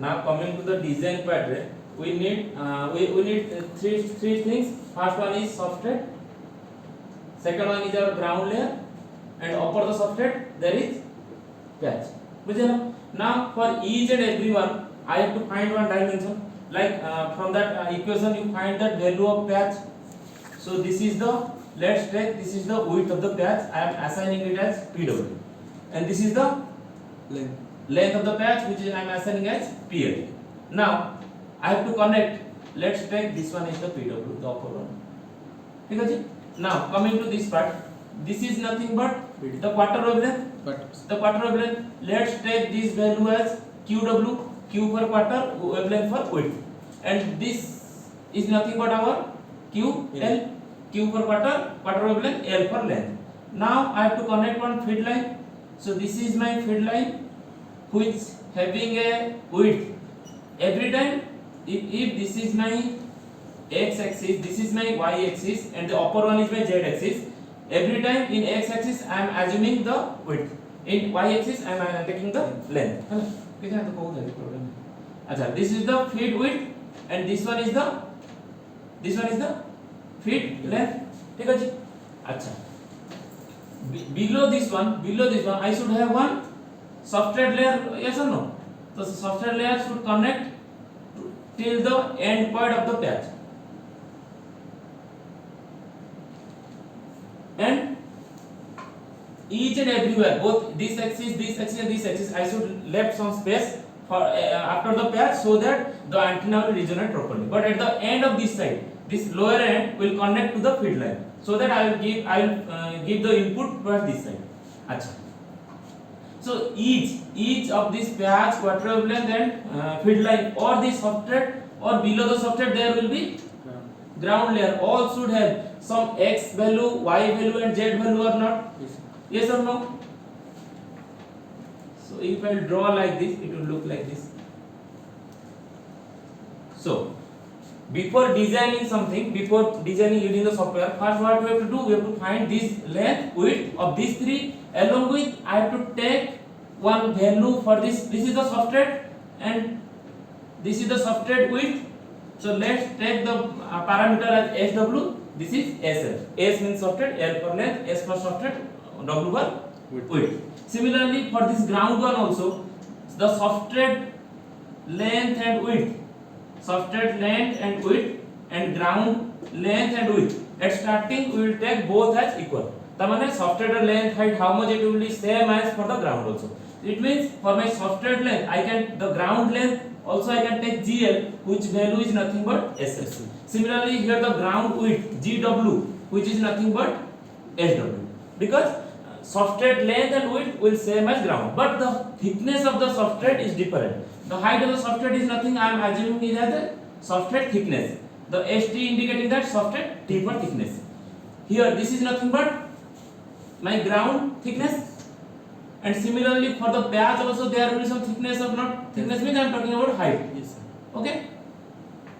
Now coming to the design part, we need three things. First one is substrate, second one is our ground layer, and upper the substrate there is patch. Now for each and every one, I have to find one dimension. Like from that equation you find that value of patch. So this is the, let's take, this is the width of the patch. I am assigning it as PW, and this is the length of the patch, which is I am assigning as PL. Now I have to connect. Let's take this one is the PW, the upper one. Okay? Now coming to this part, this is nothing but the quarter wavelength. The quarter wavelength. Let's take this value as QW, Q for quarter, wavelength for width, and this is nothing but our QL, Q for quarter, quarter wavelength, L for length. Now I have to connect one feed line. So this is my feed line, which having a width. Every time, if this is my x-axis, this is my y-axis, and the upper one is my z-axis. Every time in x-axis I am assuming the width. In y-axis I am taking the length. This is the feed width, and this one is the feed length. Below this one I should have one substrate layer, yes or no? So substrate layer should connect till the end point of the patch, and each and everywhere, both this axis and this axis, I should left some space for after the patch, so that the antenna will resonate properly. But at the end of this side, this lower end will connect to the feed line, so that I will give the input towards this side. So each of this patch, quarter wavelength, and feed line, or this substrate, or below the substrate there will be ground layer. All should have some x value, y value, and z value or not? Yes or no? So if I draw like this, it will look like this. So before designing something, before designing using the software, first what we have to do, we have to find this length, width of these three. Along with, I have to take one value for this. This is the substrate, and this is the substrate width. So let's take the parameter as SW. This is SL. S means substrate, L for length, S for substrate, W for width. Similarly, for this ground one also, the substrate length and width, and ground length and width. At starting, we will take both as equal. The substrate length, height, how much it will be same as for the ground also. It means for my substrate length, the ground length also I can take GL, which value is nothing but SS. Similarly, here the ground width, GW, which is nothing but SW. Because substrate length and width will same as ground, but the thickness of the substrate is different. The height of the substrate is nothing, I am assuming it as a substrate thickness. The ST indicating that substrate T for thickness. Here this is nothing but my ground thickness, and similarly for the patch also there will be some thickness or not. Thickness means I am talking about height. Yes, sir. Okay.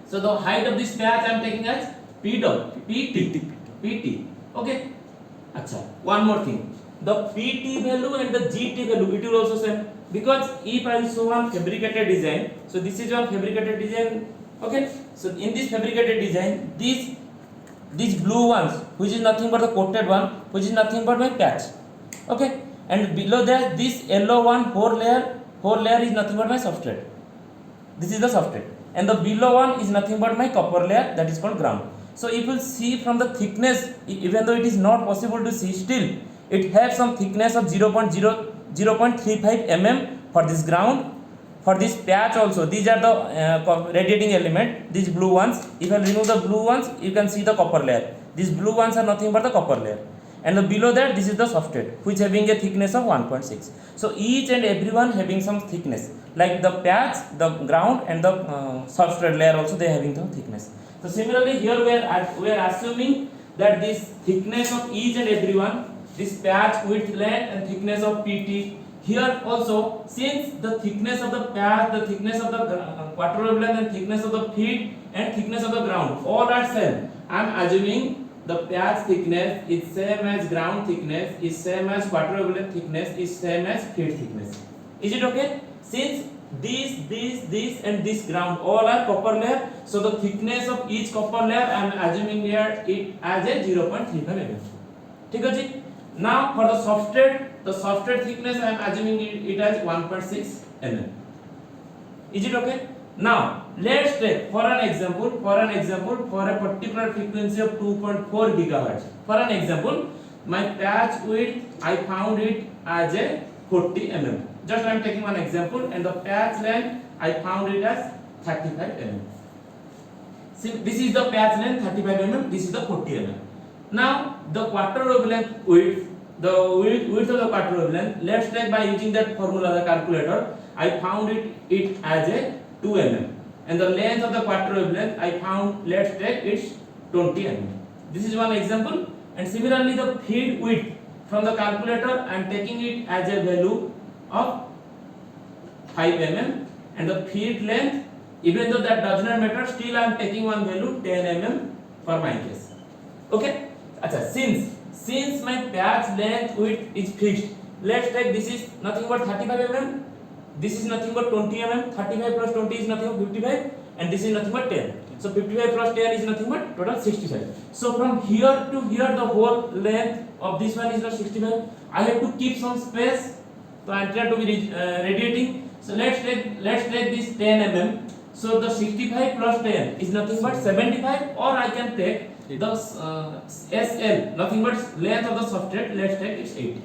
So the height of this patch I am taking as PT. Okay. One more thing. The PT value and the GT value, it will also same, because if I will show one fabricated design, so this is one fabricated design. Okay. So in this fabricated design, these blue ones, which is nothing but the coated one, which is nothing but my patch. Okay. And below that, this yellow one, whole layer is nothing but my substrate. This is the substrate, and the below one is nothing but my copper layer, that is called ground. So if you see from the thickness, even though it is not possible to see, still it has some thickness of 0.35 mm for this ground. For this patch also, these are the radiating element, these blue ones. If I remove the blue ones, you can see the copper layer. These blue ones are nothing but the copper layer. And below that, this is the substrate, which having a thickness of 1.6. So each and every one having some thickness, like the patch, the ground, and the substrate layer also, they having some thickness. So similarly here we are assuming that this thickness of each and every one, this patch, width, length, and thickness of PT. Here also, since the thickness of the patch, the thickness of the quarter wavelength, and thickness of the feed, and thickness of the ground, all are same, I am assuming the patch thickness is same as ground thickness, is same as quarter wavelength thickness, is same as feed thickness. Is it okay? Since this and this ground all are copper layer. So the thickness of each copper layer I am assuming here it as a 0.35 mm. ठीक है जी. Now for the substrate thickness I am assuming it as 1.6 mm. Is it okay? Now let's take for an example for a particular frequency of 2.4 gigahertz. For an example, my patch width I found it as a 40 mm. Just I am taking one example, and the patch length I found it as 35 mm. See, this is the patch length 35 mm. This is the 40 mm. Now the quarter wavelength width, the width of the quarter wavelength. Let's take by using that formula, the calculator. I found it as a 2 mm, and the length of the quarter wavelength I found, let's take it's 20 mm. This is one example. And similarly the feed width from the calculator I am taking it as a value of 5 mm, and the feed length, even though that does not matter, still I am taking one value 10 mm for my case. Okay. Acha, since my patch length width is fixed, let's take this is nothing but 35 mm. This is nothing but 20 mm. 35 plus 20 is nothing but 55, and this is nothing but 10. So 55 plus 10 is nothing but total 65. So from here to here the whole length of this one is not 65. I have to keep some space so antenna to be radiating. So let's take this 10 mm. So the 65 plus 10 is nothing but 75, or I can take the SL, nothing but length of the substrate. Let's take it's 80.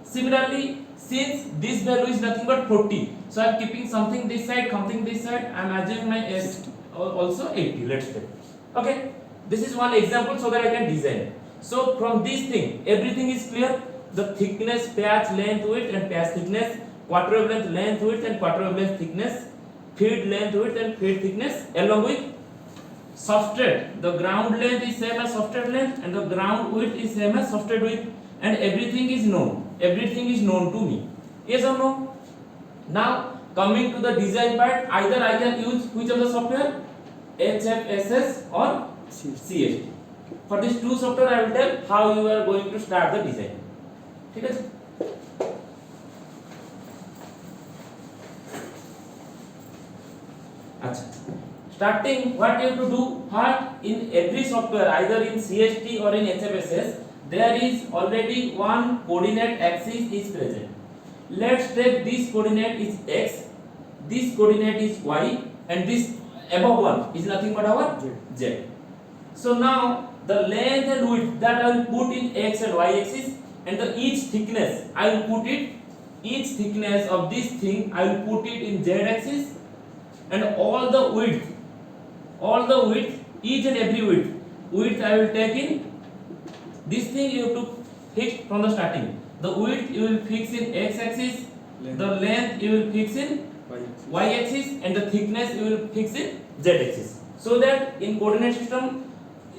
Similarly, since this value is nothing but 40, so I am keeping something this side, something this side. I am assuming my S also 80. Let's take. Okay, this is one example so that I can design. So from this thing, everything is clear. The thickness, patch length width, and patch thickness, quarter wavelength length width and quarter wavelength thickness, feed length width and feed thickness, along with substrate. The ground length is same as substrate length, and the ground width is same as substrate width, and everything is known. Everything is known to me. Yes or no? Now coming to the design part, either I can use which of the software, HFSS or CST. For these two software I will tell how you are going to start the design. ठीक है. अच्छा, starting what you have to do, first in every software, either in CST or in HFSS, there is already one coordinate axis is present. Let's take this coordinate is x, this coordinate is y, and this above one is nothing but our z. So now the length and width that I will put in x and y axis, and the each thickness I will put it, each thickness of this thing I will put it in z axis, and all the width, each and every width I will take in. This thing you have to fix from the starting. The width you will fix in x axis, the length you will fix in y axis, and the thickness you will fix in z axis, so that in coordinate system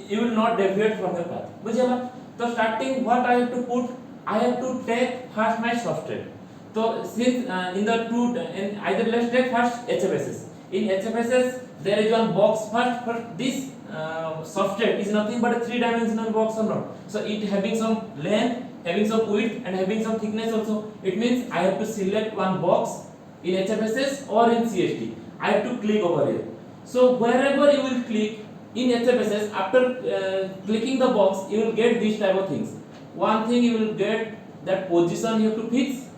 you will not deviate from the path. बुझे? So starting what I have to put, I have to take first my substrate. So since in the two, in either let's take first HFSS. In HFSS there is one box. First this substrate is nothing but a 3-dimensional box or not. So it having some length, having some width, and having some thickness also. It means I have to select one box in HFSS or in CST. I have to click over here. So wherever you will click in HFSS, after clicking the box, you will get this type of things. One thing you will get that position you have to fix,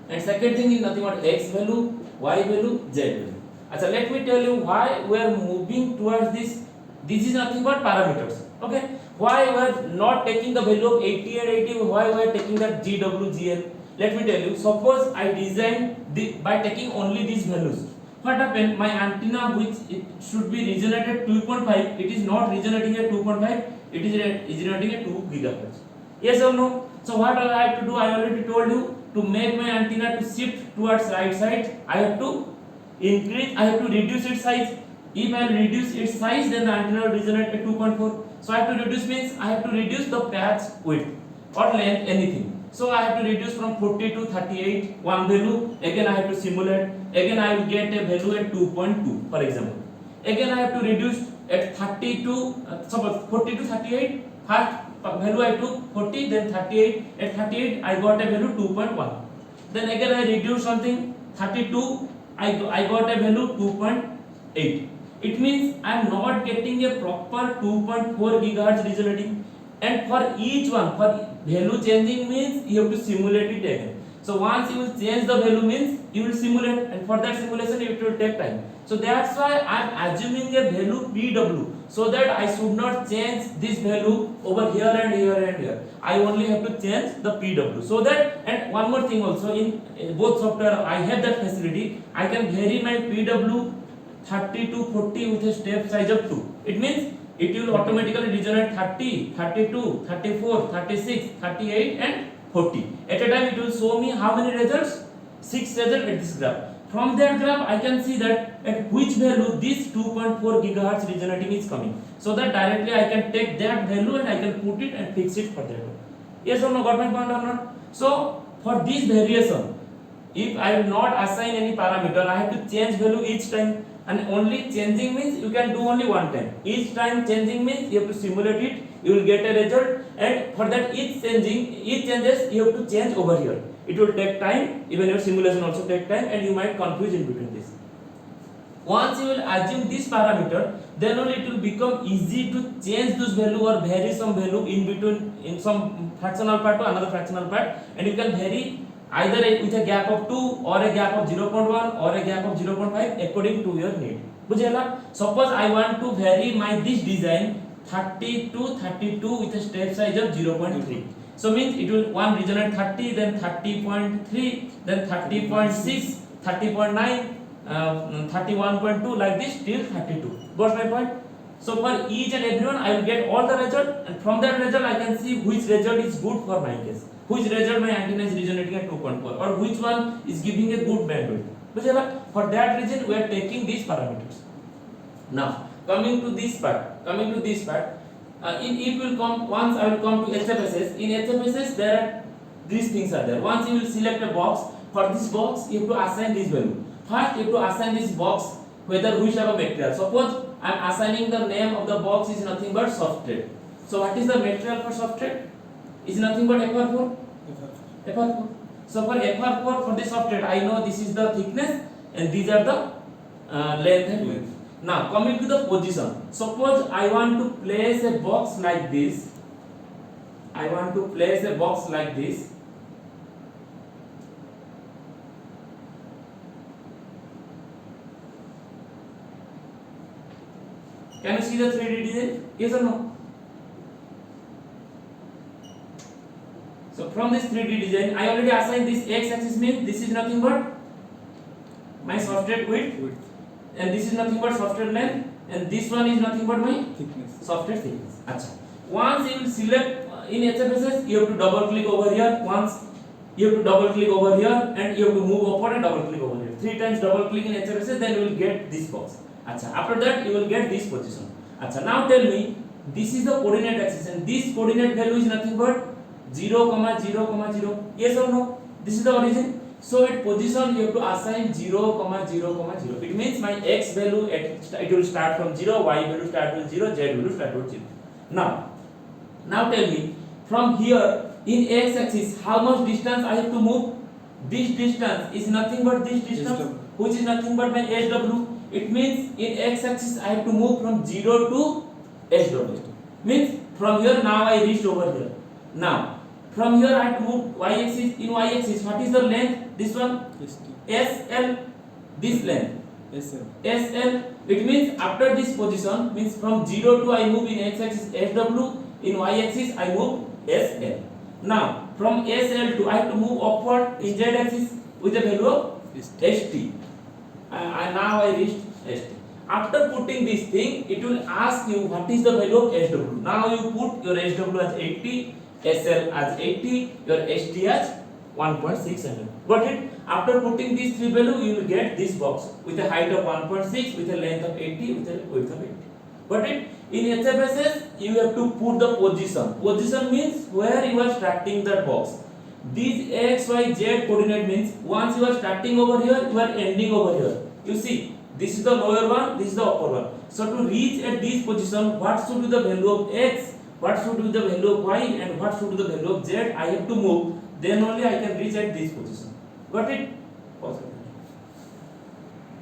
and second thing is nothing but x value, y value, z value. Achha, let me tell you why we are moving towards this. This is nothing but parameters. Okay, why we are not taking the value of 80 and 80? Why we are taking that GW, GL? Let me tell you. Suppose I design by taking only these values. What happened? My antenna, which it should be resonated 2.5, it is not resonating at 2.5. It is resonating at 2 gigahertz. Yes or no? So what I have to do? I already told you, to make my antenna to shift towards right side, I have to increase. I have to reduce its size. If I reduce its size, then the antenna will resonate at 2.4. So I have to reduce means I have to reduce the patch width or length, anything. So I have to reduce from 40 to 38, one value. Again I have to simulate. Again I will get a value at 2.2, for example. Again I have to reduce at 30 to suppose 40 to 38. First value I took 40, then 38. At 38 I got a value 2.1. then again I reduce something 32, I got a value 2.8. It means I am not getting a proper 2.4 gigahertz resonating, and for each one, for value changing means you have to simulate it again. So once you will change the value means you will simulate, and for that simulation it will take time. So that's why I am assuming a value PW, so that I should not change this value over here and here and here. I only have to change the PW, so that, and one more thing also, in both software I have that facility. I can vary my PW 30 to 40 with a step size of 2. It means it will automatically resonate 30, 32, 34, 36, 38 and 40. At a time it will show me how many results? 6 results at this graph. From that graph I can see that at which value this 2.4 gigahertz resonating is coming. So that directly I can take that value and I can put it and fix it for that one. Yes or no, got my point or not? So for this variation, if I will not assign any parameter, I have to change value each time. And only changing means you can do only one time. Each time changing means you have to simulate it, you will get a result, and for that each changes you have to change over here. It will take time, even your simulation also take time, and you might confuse in between this. Once you will assume this parameter, then only it will become easy to change this value or vary some value in between, in some fractional part to another fractional part, and you can vary either with a gap of 2 or a gap of 0.1 or a gap of 0.5 according to your need. Bujhela? Suppose I want to vary my this design 30 to 32 with a step size of 0.3. So means it will one resonate 30, then 30.3, then 30.6, 30.9, 31.2, like this till 32. Got my point? So for each and everyone I will get all the result, and from that result I can see which result is good for my case. Which result my antenna is resonating at 2.4, or which one is giving a good bandwidth. For that reason we are taking these parameters. Now coming to this part, it will come, once I will come to HFSS. In HFSS there are these things are there. Once you will select a box, for this box you have to assign this value. First you have to assign this box whether which type of material. Suppose I am assigning the name of the box is nothing but substrate. So what is the material for substrate? Is nothing but FR4. FR4. So for FR4, for this substrate, I know this is the thickness and these are the length and width. Now coming to the position. Suppose I want to place a box like this. Can you see the 3D design? Yes or no? So from this 3D design, I already assigned this x-axis means this is nothing but my substrate width, and this is nothing but substrate length, and this one is nothing but my substrate thickness. Acha. Once you will select in HFSS, you have to double click over here. Once you have to double click over here, and you have to move upward and double click over here. 3 times double click in HFSS, then you will get this box. Acha. After that, you will get this position. Acha. Now tell me, this is the coordinate axis, and this coordinate value is nothing but 0, 0, 0. Yes or no? This is the origin. So at position you have to assign 0, 0, 0. It means my x value it will start from 0, y value start with 0, z value start with 0. Now tell me, from here in x axis how much distance I have to move? This distance is nothing but this distance, which is nothing but my SW. It means in x axis I have to move from 0 to SW. Means from here now I reached over here. Now from here I have to move y-axis. In y-axis, what is the length? This one? SL. This length? SL. It means after this position, means from 0 to I move in x-axis SW, in y-axis I move SL. Now from SL to I have to move upward in z-axis with the value of ST. And now I reached ST. After putting this thing, it will ask you what is the value of SW. Now you put your SW as 80. SL as 80, your ST as 1.600. Got it? After putting these three values, you will get this box with a height of 1.6, with a length of 80, with a width of 80. Got it? In HFSS, you have to put the position. Position means where you are starting that box. These x, y, z coordinate means once you are starting over here, you are ending over here. You see, this is the lower one, this is the upper one. So to reach at this position, what should be the value of x? What should be the value of y, and what should be the value of z? I have to move, then only I can reach at this position. Got it? Positive.